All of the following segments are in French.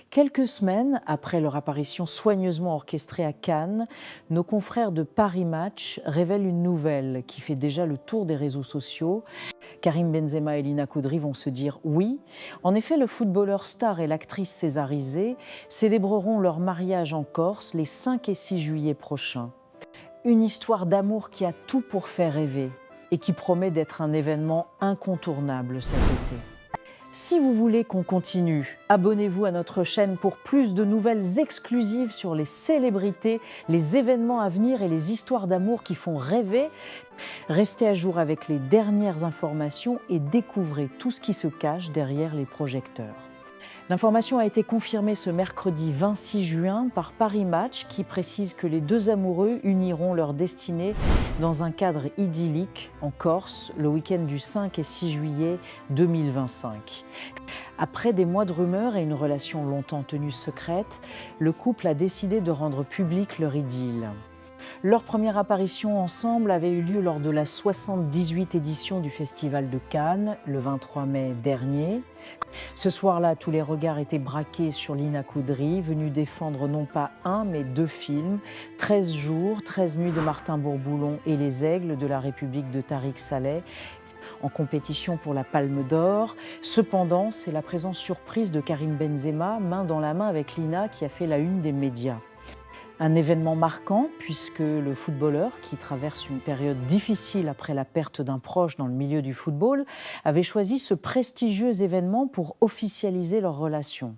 Quelques semaines après leur apparition soigneusement orchestrée à Cannes, nos confrères de Paris Match révèlent une nouvelle qui fait déjà le tour des réseaux sociaux. Karim Benzema et Lina Koudry vont se dire oui. En effet, le footballeur star et l'actrice césarisée célébreront leur mariage en Corse les 5 et 6 juillet prochains. Une histoire d'amour qui a tout pour faire rêver et qui promet d'être un événement incontournable cet été. Si vous voulez qu'on continue, abonnez-vous à notre chaîne pour plus de nouvelles exclusives sur les célébrités, les événements à venir et les histoires d'amour qui font rêver. Restez à jour avec les dernières informations et découvrez tout ce qui se cache derrière les projecteurs. L'information a été confirmée ce mercredi 26 juin par Paris Match qui précise que les deux amoureux uniront leur destinée dans un cadre idyllique en Corse le week-end du 5 et 6 juillet 2025. Après des mois de rumeurs et une relation longtemps tenue secrète, le couple a décidé de rendre public leur idylle. Leur première apparition ensemble avait eu lieu lors de la 78e édition du Festival de Cannes, le 23 mai dernier. Ce soir-là, tous les regards étaient braqués sur Lina Koudry, venue défendre non pas un, mais deux films, 13 jours, 13 nuits de Martin Bourboulon et Les Aigles de la République de Tariq Saleh, en compétition pour la Palme d'Or. Cependant, c'est la présence surprise de Karim Benzema, main dans la main avec Lina, qui a fait la une des médias. Un événement marquant puisque le footballeur, qui traverse une période difficile après la perte d'un proche dans le milieu du football, avait choisi ce prestigieux événement pour officialiser leur relation.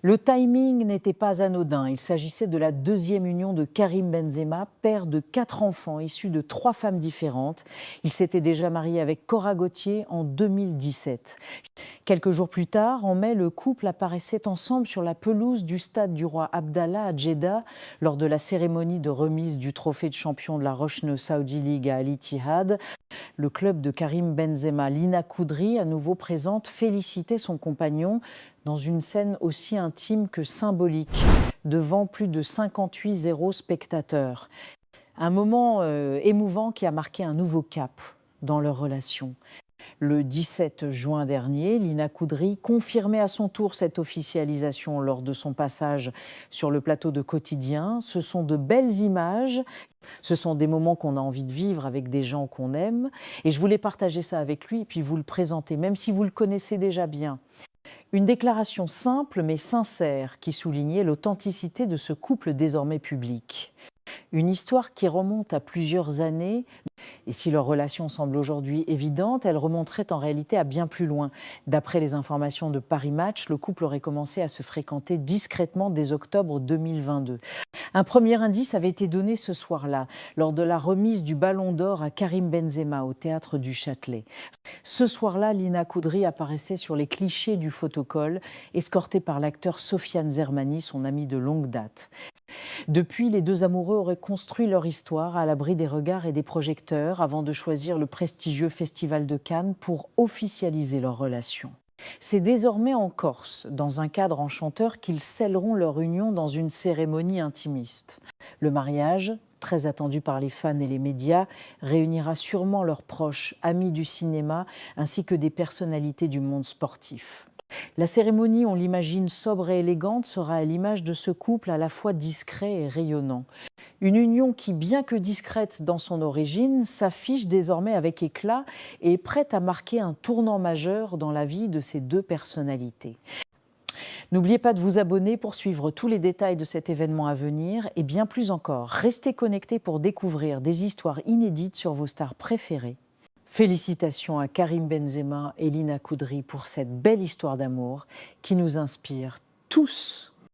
Le timing n'était pas anodin. Il s'agissait de la deuxième union de Karim Benzema, père de 4 enfants issus de 3 femmes différentes. Il s'était déjà marié avec Cora Gautier en 2017. Quelques jours plus tard, en mai, le couple apparaissait ensemble sur la pelouse du stade du roi Abdallah à Jeddah lors de la cérémonie de remise du trophée de champion de la Roche-Neu Saudi League à Al Ittihad. Le club de Karim Benzema, Lina Koudry, à nouveau présente, félicitait son compagnon dans une scène aussi intime que symbolique, devant plus de 58 spectateurs. Un moment émouvant qui a marqué un nouveau cap dans leur relation. Le 17 juin dernier, Lina Koudry confirmait à son tour cette officialisation lors de son passage sur le plateau de Quotidien. Ce sont de belles images, ce sont des moments qu'on a envie de vivre avec des gens qu'on aime. Et je voulais partager ça avec lui et puis vous le présenter, même si vous le connaissez déjà bien. Une déclaration simple mais sincère qui soulignait l'authenticité de ce couple désormais public. Une histoire qui remonte à plusieurs années, et si leur relation semble aujourd'hui évidente, elle remonterait en réalité à bien plus loin. D'après les informations de Paris Match, le couple aurait commencé à se fréquenter discrètement dès octobre 2022. Un premier indice avait été donné ce soir-là, lors de la remise du Ballon d'Or à Karim Benzema au Théâtre du Châtelet. Ce soir-là, Lina Koudry apparaissait sur les clichés du photocall, escortée par l'acteur Sofiane Zermani, son ami de longue date. Depuis, les deux amoureux auraient construit leur histoire à l'abri des regards et des projecteurs avant de choisir le prestigieux Festival de Cannes pour officialiser leur relation. C'est désormais en Corse, dans un cadre enchanteur, qu'ils scelleront leur union dans une cérémonie intimiste. Le mariage, très attendu par les fans et les médias, réunira sûrement leurs proches, amis du cinéma, ainsi que des personnalités du monde sportif. La cérémonie, on l'imagine sobre et élégante, sera à l'image de ce couple à la fois discret et rayonnant. Une union qui, bien que discrète dans son origine, s'affiche désormais avec éclat et est prête à marquer un tournant majeur dans la vie de ces deux personnalités. N'oubliez pas de vous abonner pour suivre tous les détails de cet événement à venir et bien plus encore, restez connectés pour découvrir des histoires inédites sur vos stars préférées. Félicitations à Karim Benzema et Lina Koudry pour cette belle histoire d'amour qui nous inspire tous.